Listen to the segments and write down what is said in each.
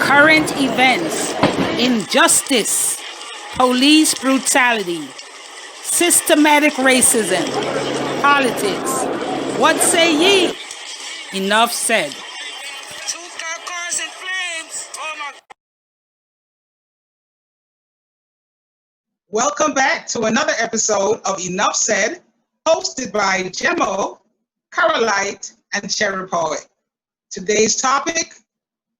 current events, injustice, police brutality, systematic racism, politics. What say ye? Enough said. Cars in flames. Oh my. Welcome back to another episode of Enough Said, hosted by Gemmo, Carolite, and Cherry Poet. Today's topic,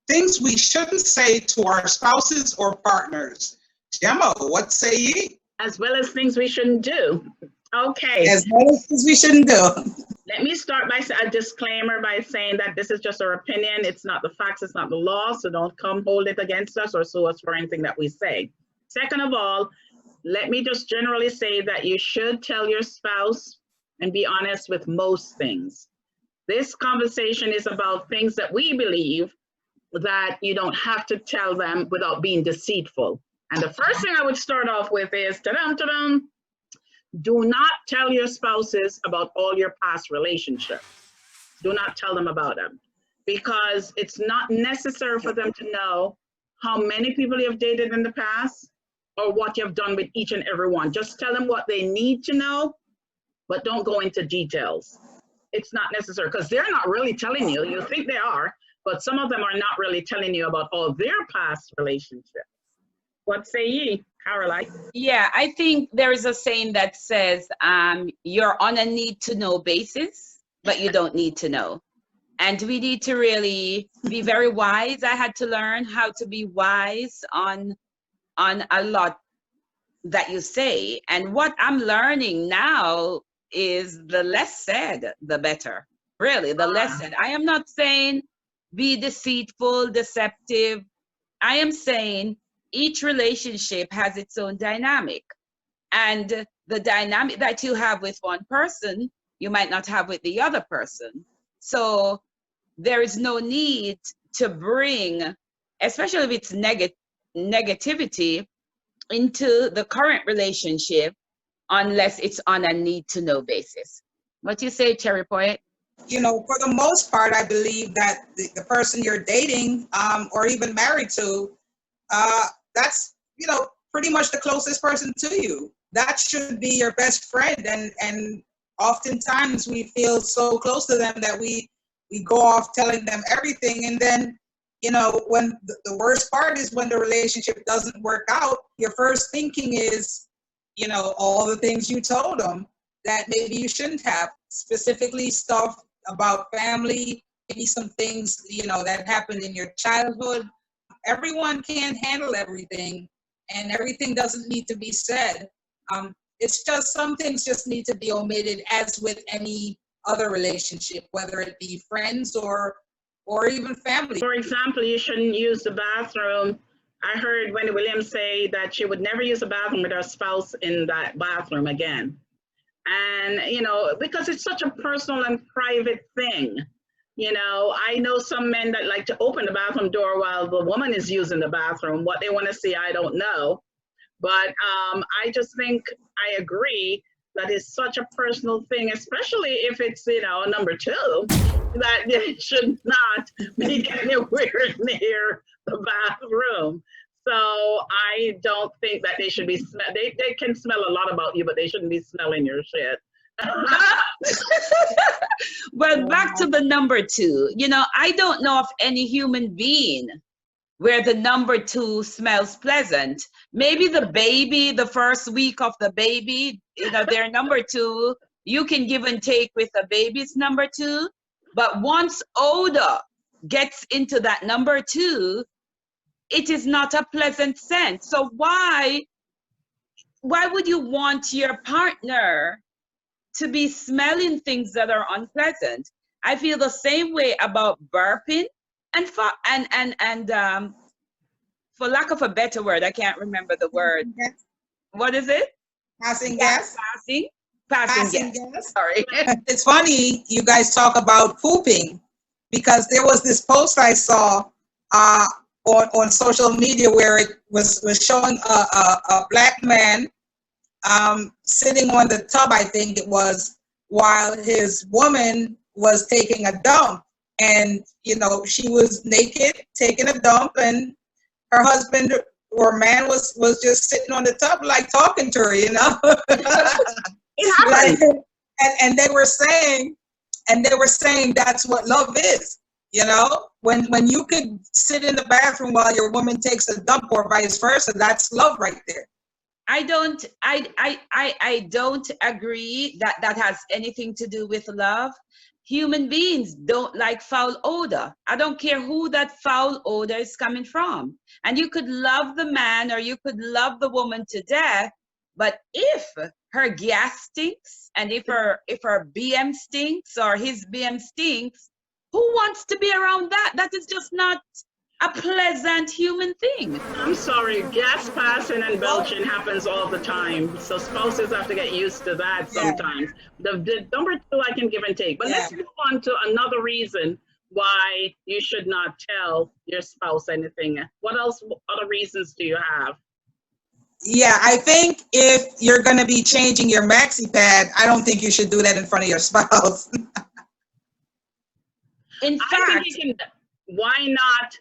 things we shouldn't say to our spouses or partners. Gemmo, what say ye? As well as things we shouldn't do. Okay. As well as things we shouldn't do. Let me start by a disclaimer by saying that this is just our opinion. It's not the facts, it's not the law, so don't come hold it against us or sue us for anything that we say. Second of all, let me just generally say that you should tell your spouse and be honest with most things. This conversation is about things that we believe that you don't have to tell them without being deceitful. And the first thing I would start off with is, ta-dum, do not tell your spouses about all your past relationships. Do not tell them about them, because it's not necessary for them to know how many people you have dated in the past or what you've done with each and every one. Just tell them what they need to know, but don't go into details. It's not necessary, because they're not really telling you. You think they are, but some of them are not really telling you about all their past relationships. What say ye, Caroline? Yeah, I think there is a saying that says you're on a need to know basis, but you don't need to know. And we need to really be very wise. I had to learn how to be wise on a lot that you say. And what I'm learning now is the less said, the better. Really, the less said. I am not saying be deceitful, deceptive. I am saying each relationship has its own dynamic. And the dynamic that you have with one person, you might not have with the other person. So there is no need to bring, especially if it's negativity, into the current relationship unless it's on a need to know basis. What you say, Cherry Poet? You know, for the most part, I believe that the person you're dating or even married to, that's, you know, pretty much the closest person to you. That should be your best friend. And oftentimes we feel so close to them that we go off telling them everything. And then, you know, when the worst part is when the relationship doesn't work out, your first thinking is, you know, all the things you told them that maybe you shouldn't have, specifically stuff about family, maybe some things, you know, that happened in your childhood. Everyone can't handle everything, and everything doesn't need to be said. It's just some things just need to be omitted, as with any other relationship, whether it be friends or even family. For example, you shouldn't use the bathroom. I heard Wendy Williams say that she would never use a bathroom with her spouse in that bathroom again. And, you know, because it's such a personal and private thing. You know, I know some men that like to open the bathroom door while the woman is using the bathroom. What they want to see, I don't know. But I just think I agree that it's such a personal thing, especially if it's, you know, number two, that it should not be anywhere near the bathroom. So I don't think that they should be, they can smell a lot about you, but they shouldn't be smelling your shit. Well, back to the number two. You know, I don't know of any human being where the number two smells pleasant. Maybe the baby, the first week of the baby, you know, their number two, you can give and take with a baby's number two. But once odor gets into that number two, it is not a pleasant scent. So why would you want your partner to be smelling things that are unpleasant? I feel the same way about burping and for lack of a better word, I can't remember the word. What is it? Passing gas. Passing gas. Sorry. It's funny you guys talk about pooping, because there was this post I saw on social media where it was showing a black man sitting on the tub, I think it was, while his woman was taking a dump. and she was naked, taking a dump, and her husband or man was just sitting on the tub, like talking to her, It happens. like, and they were saying that's what love is. When you could sit in the bathroom while your woman takes a dump, or vice versa, that's love right there. I don't agree that that has anything to do with love. Human beings don't like foul odor. I don't care who that foul odor is coming from. And you could love the man or you could love the woman to death, but if her gas stinks and if her BM stinks or his BM stinks, who wants to be around that? That is just not a pleasant human thing. I'm sorry, gas passing and belching happens all the time. So spouses have to get used to that sometimes. The number two I can give and take. But let's move on to another reason why you should not tell your spouse anything. What else, other reasons do you have? Yeah, I think if you're going to be changing your maxi pad, I don't think you should do that in front of your spouse. In fact, I think you can, why not?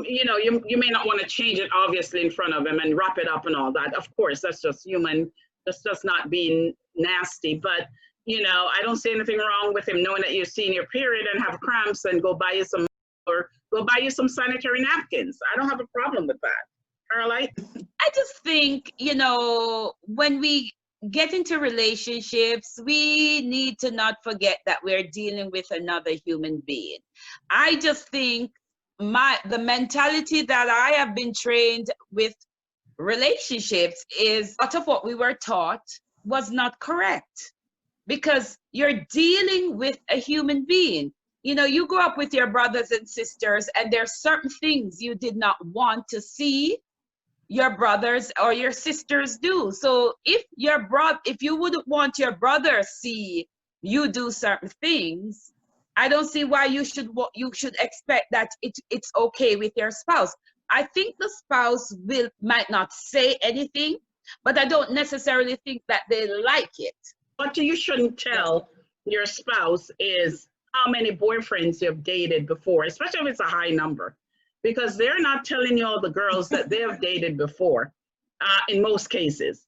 You may not want to change it obviously in front of him and wrap it up and all that. Of course, that's just human. That's just not being nasty. But I don't see anything wrong with him knowing that you're seeing your period and have cramps and go buy you some sanitary napkins. I don't have a problem with that. Caroline? I just think, when we get into relationships, we need to not forget that we're dealing with another human being. I just think the mentality that I have been trained with relationships is a lot of what we were taught was not correct, because you're dealing with a human being. You grew up with your brothers and sisters, and there's certain things you did not want to see your brothers or your sisters do. So if you wouldn't want your brother see you do certain things, I don't see why you should expect that it's okay with your spouse. I think the spouse might not say anything, but I don't necessarily think that they like it. What you shouldn't tell your spouse is how many boyfriends you've dated before, especially if it's a high number, because they're not telling you all the girls that they have dated before, in most cases.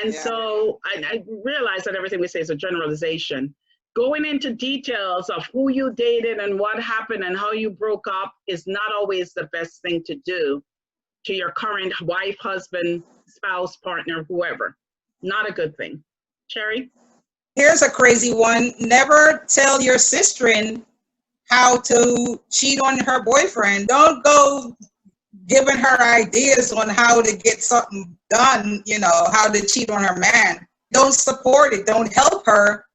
And so I realize that everything we say is a generalization. Going into details of who you dated and what happened and how you broke up is not always the best thing to do to your current wife, husband, spouse, partner, whoever. Not a good thing. Cherry? Here's a crazy one. Never tell your sister how to cheat on her boyfriend. Don't go giving her ideas on how to get something done, how to cheat on her man. Don't support it. Don't help her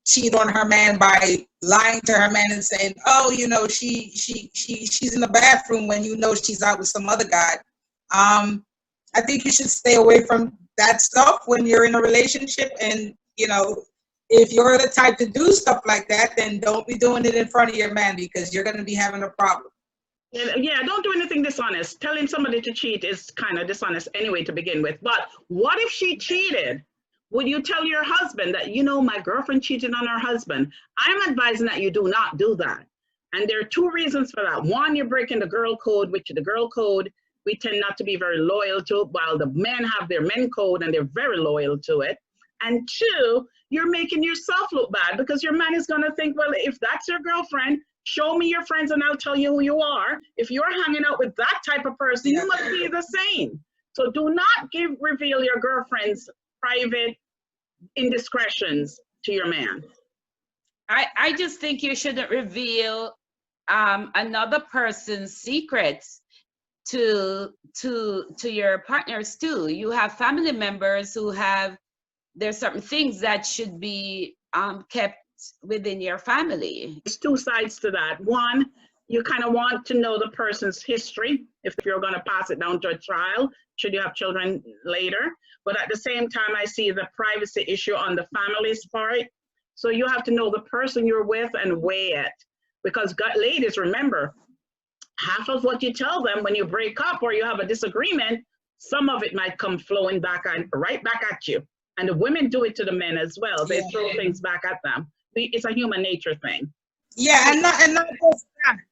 cheat on her man by lying to her man and saying, oh, she's in the bathroom when she's out with some other guy. I think you should stay away from that stuff when you're in a relationship. And, if you're the type to do stuff like that, then don't be doing it in front of your man, because you're going to be having a problem. Yeah, don't do anything dishonest. Telling somebody to cheat is kind of dishonest anyway to begin with. But what if she cheated? Would you tell your husband that, my girlfriend cheated on her husband? I'm advising that you do not do that. And there are two reasons for that. One, you're breaking the girl code, which the girl code we tend not to be very loyal to, while the men have their men code and they're very loyal to it. And two, you're making yourself look bad, because your man is going to think, well, if that's your girlfriend, show me your friends and I'll tell you who you are. If you're hanging out with that type of person, you must be the same. So do not reveal your girlfriend's private indiscretions to your man. I just think you shouldn't reveal another person's secrets to your partners too. You have family members who there's certain things that should be kept within your family. There's two sides to that. One, you kind of want to know the person's history if you're going to pass it down to a child, should you have children later. But at the same time, I see the privacy issue on the family's part. So you have to know the person you're with and weigh it. Because ladies, remember, half of what you tell them when you break up or you have a disagreement, some of it might come flowing right back at you. And the women do it to the men as well. They throw things back at them. It's a human nature thing. Yeah,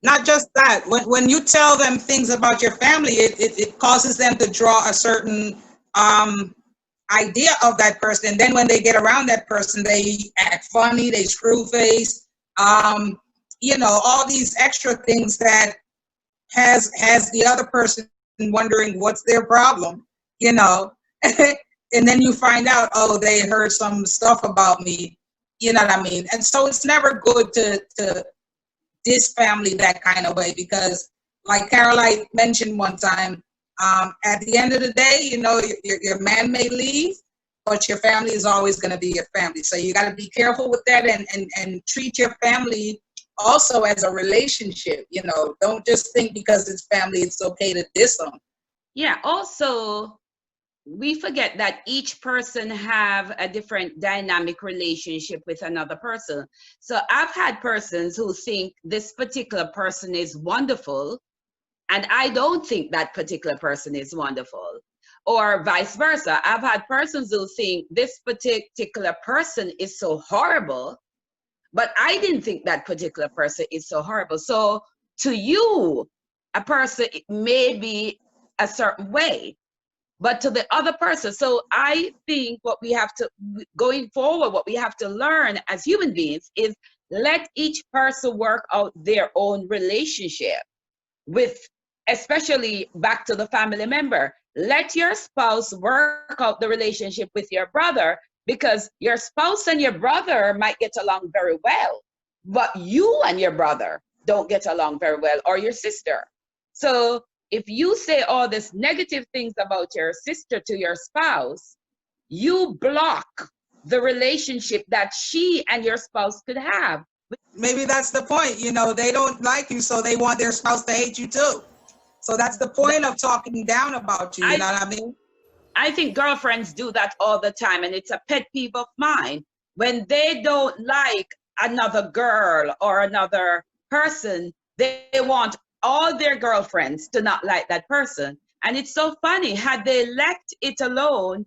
not just that. When you tell them things about your family, it causes them to draw a certain idea of that person. And then when they get around that person, they act funny, they screw face, all these extra things that has the other person wondering what's their problem, you know. And then you find out, oh, they heard some stuff about me, you know what I mean? And so it's never good to diss family that kind of way, because like Caroline mentioned one time, at the end of the day, your man may leave, but your family is always going to be your family. So you got to be careful with that, and treat your family also as a relationship. Don't just think because it's family, it's okay to diss them. Yeah, also, we forget that each person have a different dynamic relationship with another person. So I've had persons who think this particular person is wonderful, and I don't think that particular person is wonderful. Or vice versa. I've had persons who think this particular person is so horrible, but I didn't think that particular person is so horrible. So to you, a person may be a certain way, but to the other person. So I think going forward, what we have to learn as human beings is let each person work out their own relationship with, especially back to the family member. Let your spouse work out the relationship with your brother, because your spouse and your brother might get along very well, but you and your brother don't get along very well, or your sister. So if you say all these negative things about your sister to your spouse, you block the relationship that she and your spouse could have. Maybe that's the point. They don't like you, so they want their spouse to hate you too. So that's the point of talking down about you. You know what I mean? I think girlfriends do that all the time, and it's a pet peeve of mine. When they don't like another girl or another person, they want all their girlfriends to not like that person. And it's so funny, had they left it alone,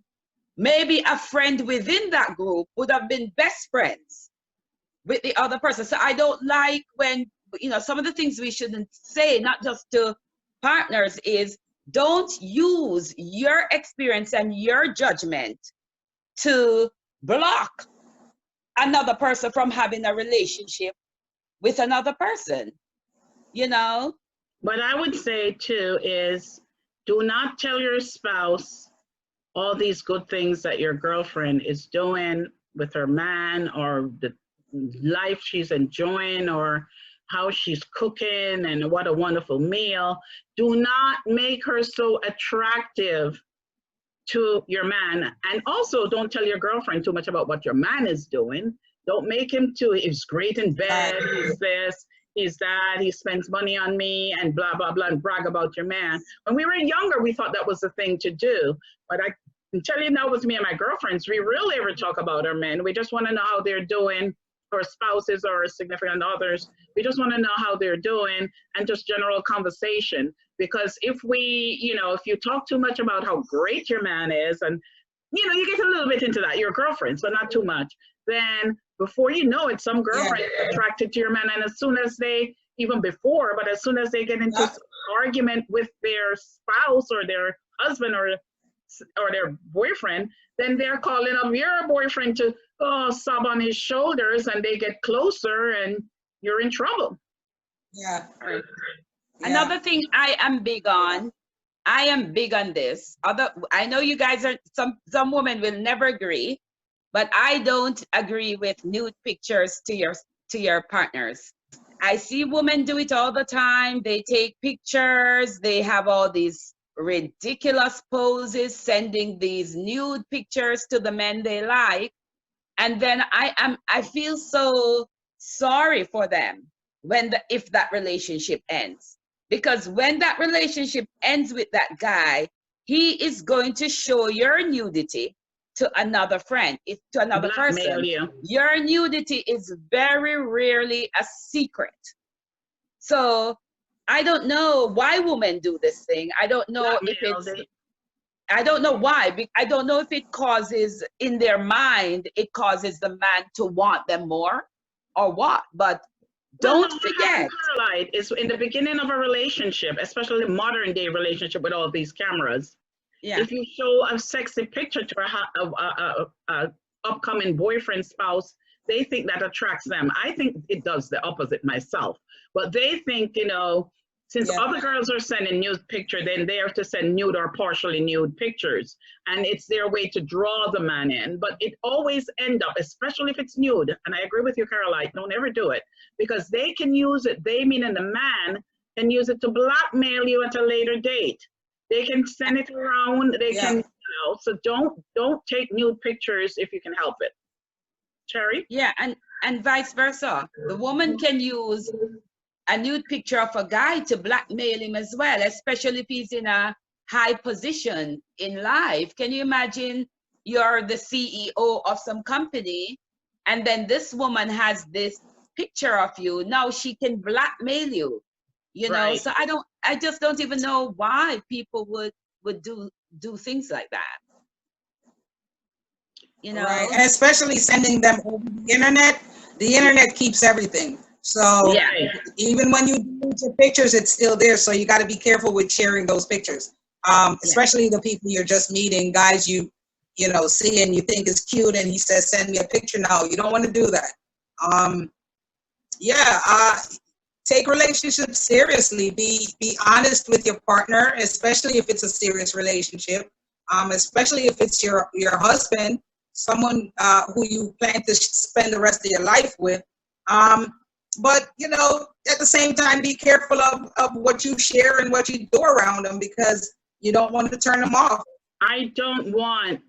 maybe a friend within that group would have been best friends with the other person. So I don't like when, some of the things we shouldn't say, not just to partners, is don't use your experience and your judgment to block another person from having a relationship with another person, What I would say too is, do not tell your spouse all these good things that your girlfriend is doing with her man, or the life she's enjoying, or how she's cooking and what a wonderful meal. Do not make her so attractive to your man. And also don't tell your girlfriend too much about what your man is doing. Don't make him he's great in bed, he's this, he's that, he spends money on me, and blah, blah, blah, and brag about your man. When we were younger, we thought that was the thing to do. But I can tell you now, with me and my girlfriends, we rarely ever talk about our men. We just want to know how they're doing, or spouses or significant others. We just want to know how they're doing, and just general conversation. Because if if you talk too much about how great your man is, and you get a little bit into that, your girlfriends, but not too much, then before you know it, some girlfriend is attracted to your man, and as soon as they get into argument with their spouse or their husband or their boyfriend, then they're calling up your boyfriend to sob on his shoulders, and they get closer, and you're in trouble. Yeah. Right. Another thing I am big on this. I know you guys are, some women will never agree, but I don't agree with nude pictures to your partners. I see women do it all the time. They take pictures, they have all these ridiculous poses, sending these nude pictures to the men they like. And then I feel so sorry for them if that relationship ends. Because when that relationship ends with that guy, he is going to show your nudity to another friend, to another person. Your nudity is very rarely a secret. So I don't know why women do this thing. I don't know I don't know why. I don't know if it causes, in their mind, it causes the man to want them more or what. But Don't what forget. happens, Caroline, is in the beginning of a relationship, especially modern day relationship with all these cameras, Yeah. if you show a sexy picture to a upcoming boyfriend, spouse, they think that attracts them. I think it does the opposite myself. But they think, since Yeah. other girls are sending nude picture, then they have to send nude or partially nude pictures. And it's their way to draw the man in. But it always end up, especially if it's nude, and I agree with you, Caroline, don't ever do it. Because they can use it, they meaning the man, can use it to blackmail you at a later date. They can send it around, they Yeah. can, so don't take nude pictures if you can help it. Cherry? Yeah, and vice versa. The woman can use a nude picture of a guy to blackmail him as well, especially if he's in a high position in life. Can you imagine you're the CEO of some company and then this woman has this picture of you? Now she can blackmail you, Right. So I just don't even know why people would do things like that. Right, and especially sending them over the internet. The internet keeps everything. So Yeah. even when you delete your pictures, it's still there. So you got to be careful with sharing those pictures. Especially the people you're just meeting, guys you see and you think is cute, and he says, "Send me a picture." No, you don't want to do that. Take relationships seriously. Be honest with your partner, especially if it's a serious relationship. Especially if it's your husband, someone who you plan to spend the rest of your life with. But at the same time, be careful of what you share and what you do around them, because you don't want to turn them off. I don't want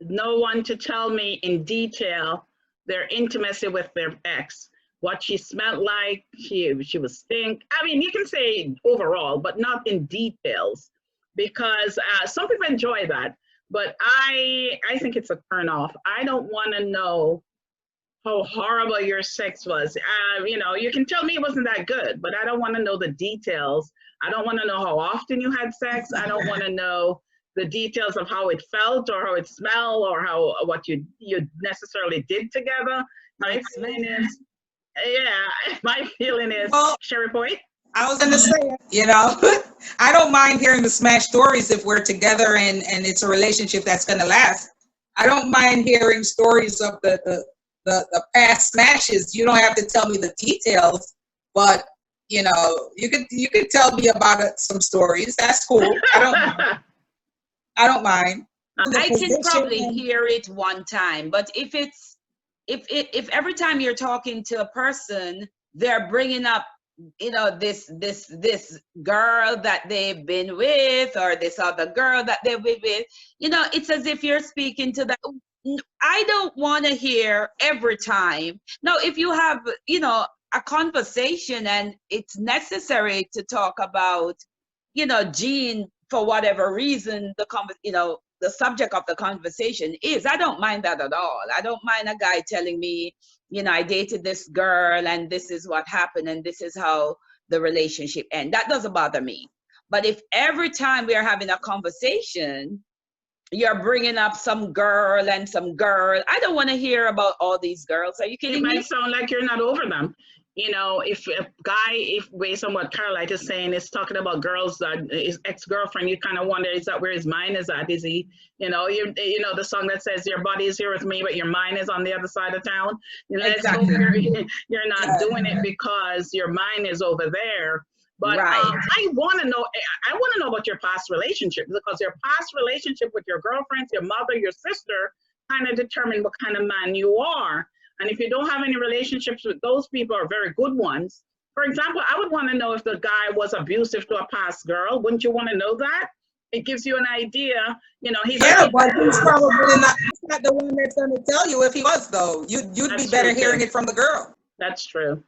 no one to tell me in detail their intimacy with their ex, what she smelled like, she was stink. I mean, you can say overall, but not in details, because some people enjoy that. But I think it's a turn off. I don't want to know how horrible your sex was. You can tell me it wasn't that good, but I don't want to know the details. I don't want to know how often you had sex. I don't want to know the details of how it felt or how it smelled or what you necessarily did together. My feeling is, Well, Sherry Point. I was gonna say, I don't mind hearing the smash stories if we're together and it's a relationship that's gonna last. I don't mind hearing stories of the past smashes. You don't have to tell me the details, but you could tell me about some stories. That's cool. I don't mind. I can probably hear it one time, but if every time you're talking to a person, they're bringing up, this girl that they've been with, or this other girl that they've been with, it's as if you're speaking to that. I don't want to hear every time. Now, if you have, a conversation and it's necessary to talk about, Jean, for whatever reason, the subject of the conversation is, I don't mind that at all. I don't mind a guy telling me, I dated this girl and this is what happened and this is how the relationship ended. That doesn't bother me. But if every time we are having a conversation, you're bringing up some girl and some girl, I don't want to hear about all these girls. Are you kidding me? It might sound like you're not over them. If a guy, based on what Caroline is saying, is talking about girls that his ex-girlfriend, you kind of wonder, is that where his mind is at? Is he, the song that says your body is here with me, but your mind is on the other side of town. Exactly. You're not doing it because your mind is over there. But right. I want to know about your past relationship, because your past relationship with your girlfriends, your mother, your sister, kind of determine what kind of man you are. And if you don't have any relationships with those people, are very good ones. For example, I would want to know if the guy was abusive to a past girl. Wouldn't you want to know that? It gives you an idea. He's but he's probably not the one that's going to tell you if he was, though. You'd be better hearing it from the girl. That's true.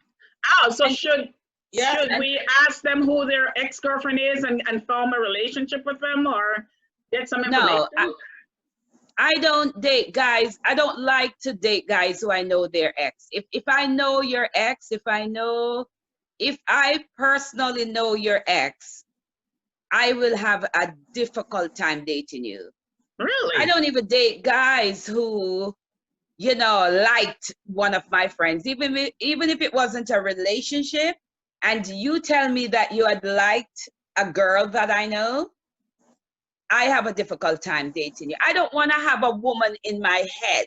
So should we ask them who their ex-girlfriend is and form a relationship with them, or get some information? No, I don't date guys. I don't like to date guys who I know their ex. If I know your ex, if I personally know your ex, I will have a difficult time dating you. Really? I don't even date guys who liked one of my friends, even if it wasn't a relationship, and you tell me that you had liked a girl that I know, I have a difficult time dating you. I don't want to have a woman in my head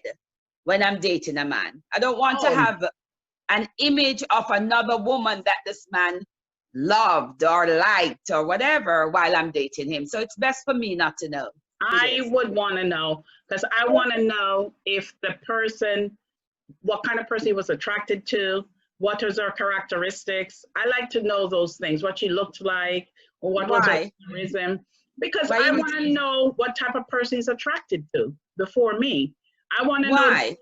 when I'm dating a man. I don't want to have an image of another woman that this man loved or liked or whatever while I'm dating him. So it's best for me not to know. I would want to know, because I want to know if the person, what kind of person he was attracted to, what was her characteristics. I like to know those things, what she looked like, or what was her charisma, because I want to know what type of person he's attracted to before me. I want to know,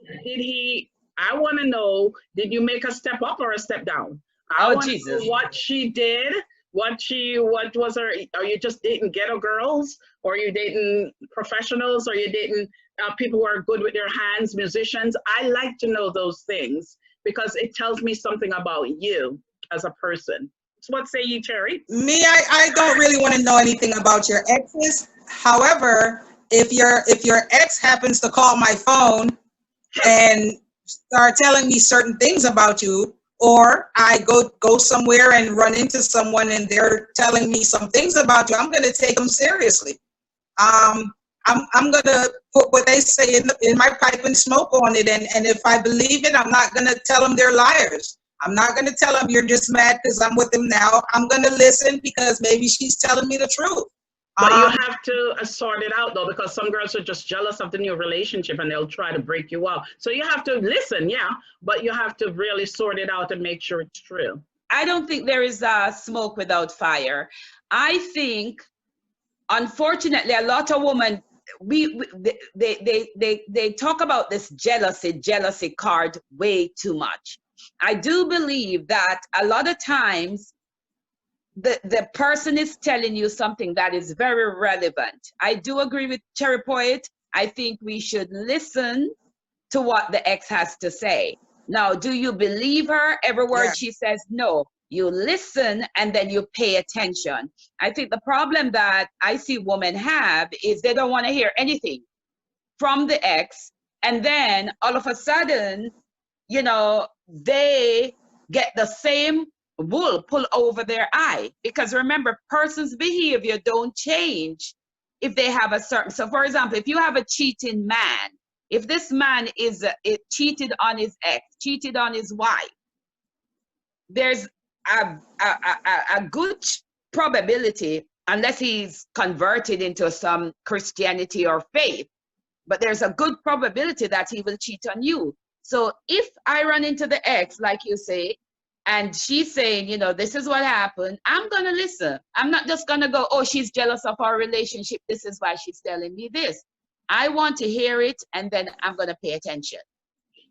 I want to know, did you make a step up or a step down? I want to know what she did, what was her, or you just dating ghetto girls, or you dating professionals, or you dating people who are good with their hands, musicians. I like to know those things because it tells me something about you as a person. So what say you, Cherry? Me, I don't really want to know anything about your exes. However, if your ex happens to call my phone and start telling me certain things about you, or I go somewhere and run into someone and they're telling me some things about you, I'm going to take them seriously. I'm going to put what they say in my pipe and smoke on it. And if I believe it, I'm not going to tell them they're liars. I'm not going to tell them you're just mad because I'm with them now. I'm going to listen because maybe she's telling me the truth. But you have to sort it out, though, because some girls are just jealous of the new relationship and they'll try to break you out. So you have to listen, yeah, but you have to really sort it out and make sure it's true. I don't think there is smoke without fire. I think, unfortunately, a lot of women, they talk about this jealousy card way too much. I do believe that a lot of times the person is telling you something that is very relevant. I do agree with Cherry Poet. I think we should listen to what the ex has to say. Now, do you believe her? Every word she says? No. You listen and then you pay attention. I think the problem that I see women have is they don't want to hear anything from the ex. And then all of a sudden, they get the same wool pulled over their eye. Because remember, person's behavior don't change if they have a certain, so for example, if you have a cheating man, if this man is cheated on his ex, cheated on his wife, there's a good probability, unless he's converted into some Christianity or faith, but there's a good probability that he will cheat on you. So if I run into the ex, like you say, and she's saying, this is what happened, I'm going to listen. I'm not just going to go, oh, she's jealous of our relationship. This is why she's telling me this. I want to hear it, and then I'm going to pay attention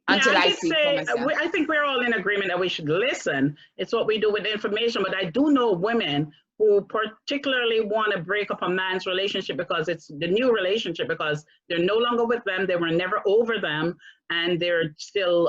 until I see for myself. I think we're all in agreement that we should listen. It's what we do with information. But I do know women who particularly want to break up a man's relationship because it's the new relationship, because they're no longer with them, they were never over them, and they're still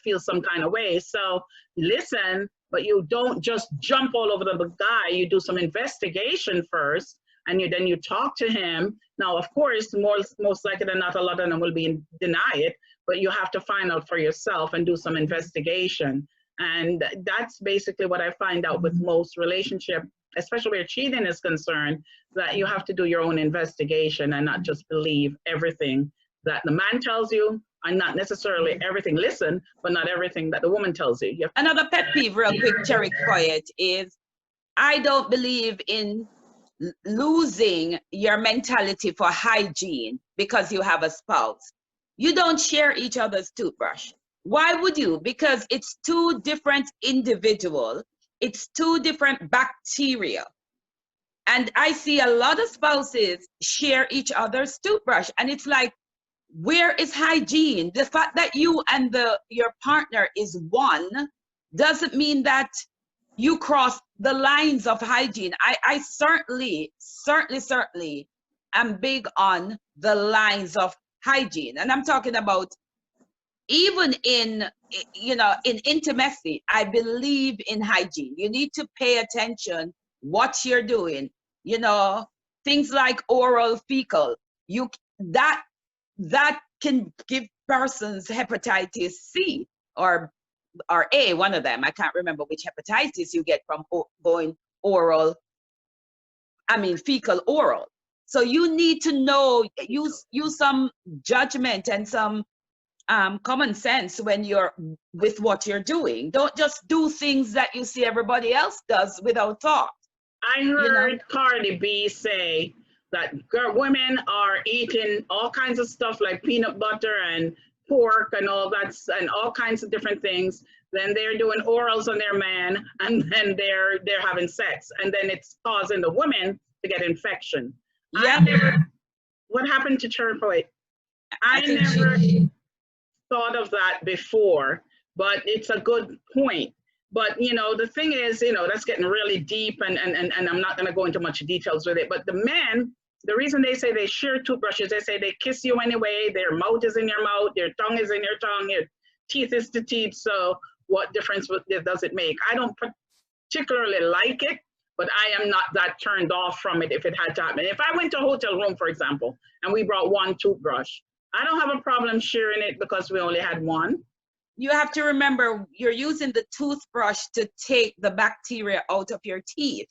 feel some kind of way. So listen, but you don't just jump all over the guy. You do some investigation first, and then you talk to him. Now, of course, most likely than not, a lot of them will deny it, but you have to find out for yourself and do some investigation. And that's basically what I find out with most relationship, especially where cheating is concerned, that you have to do your own investigation and not just believe everything that the man tells you, and not necessarily everything. Listen, but not everything that the woman tells you. Another pet peeve, real quick, Cherry Poet, is I don't believe in losing your mentality for hygiene because you have a spouse. You don't share each other's toothbrush. Why would you? Because it's two different individuals. It's two different bacteria. And I see a lot of spouses share each other's toothbrush. And it's like, where is hygiene? The fact that you and your partner is one doesn't mean that you cross the lines of hygiene. I certainly am big on the lines of hygiene. And I'm talking about even in intimacy, I believe in hygiene. You need to pay attention what you're doing. Things like oral fecal, that can give person's hepatitis C or A, one of them. I can't remember which hepatitis you get from going fecal oral. So you need to know, use some judgment and some common sense when you're with what you're doing. Don't just do things that you see everybody else does without thought. I heard Cardi B say that women are eating all kinds of stuff like peanut butter and pork and all that, and all kinds of different things. Then they're doing orals on their man, and then they're having sex, and then it's causing the women to get infection. Yeah. What happened to Cherry Poet? I never thought of that before, but it's a good point. But the thing is, that's getting really deep, and I'm not going to go into much details with it. But the men, the reason they say they share toothbrushes, they say they kiss you anyway. Their mouth is in your mouth, their tongue is in your tongue, your teeth is to teeth. So what difference does it make? I don't particularly like it, but I am not that turned off from it if it had to happen. If I went to a hotel room, for example, and we brought one toothbrush, I don't have a problem sharing it because we only had one. You have to remember, you're using the toothbrush to take the bacteria out of your teeth.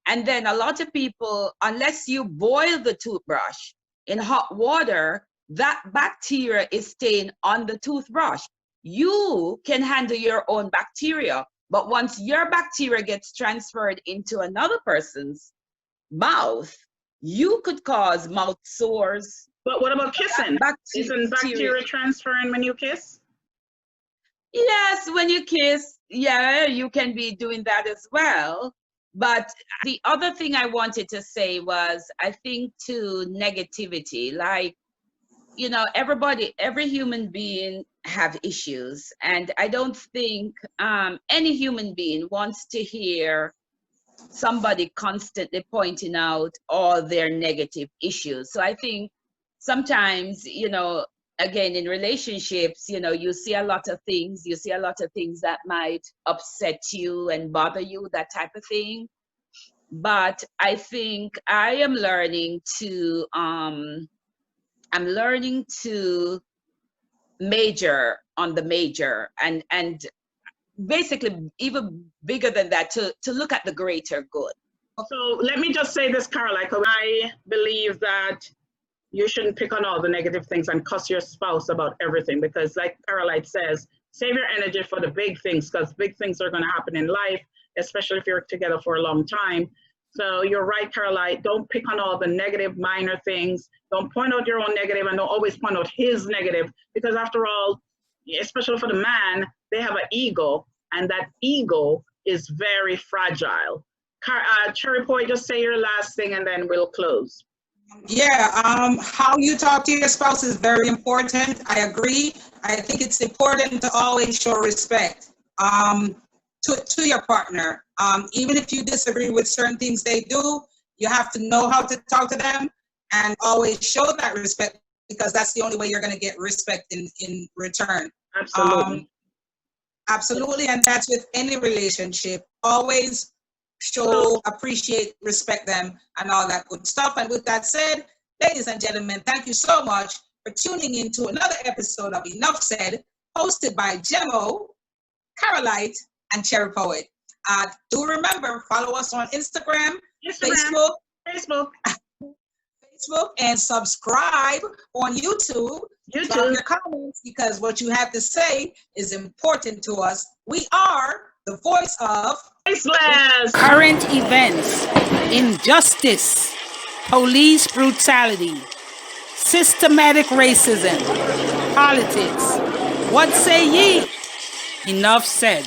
And then a lot of people, unless you boil the toothbrush in hot water, that bacteria is staying on the toothbrush. You can handle your own bacteria, but once your bacteria gets transferred into another person's mouth, you could cause mouth sores. But what about kissing? Isn't bacteria transferring when you kiss? Yes, when you kiss, yeah, you can be doing that as well. But the other thing I wanted to say was, I think to negativity, like, every human being have issues. And I don't think any human being wants to hear somebody constantly pointing out all their negative issues. So I think sometimes, again, in relationships, you see a lot of things that might upset you and bother you, that type of thing. But I think I am learning to, major on the major and basically even bigger than that, to look at the greater good. So let me just say this, Caroline, I believe that you shouldn't pick on all the negative things and cuss your spouse about everything, because like Caroline says, save your energy for the big things, because big things are going to happen in life, especially if you're together for a long time. So you're right, Caroline, don't pick on all the negative minor things. Don't point out your own negative, and don't always point out his negative, because after all, especially for the man, they have an ego, and that ego is very fragile. Cherry Poi, just say your last thing and then we'll close. Yeah, how you talk to your spouse is very important. I agree. I think it's important to always show respect to your partner. Even if you disagree with certain things they do, you have to know how to talk to them and always show that respect, because that's the only way you're going to get respect in return. Absolutely. Absolutely, and that's with any relationship. Always show, appreciate, respect them, and all that good stuff. And with that said, ladies and gentlemen, thank you so much for tuning in to another episode of Enough Said, hosted by Jemo, Carolite, and Cherry Poet. Do remember, follow us on Instagram, Facebook, and subscribe on YouTube. Drop your comments, because what you have to say is important to us. We are the voice of VOICELESS. Current events, injustice, police brutality, systematic racism, politics. What say ye? Enough said.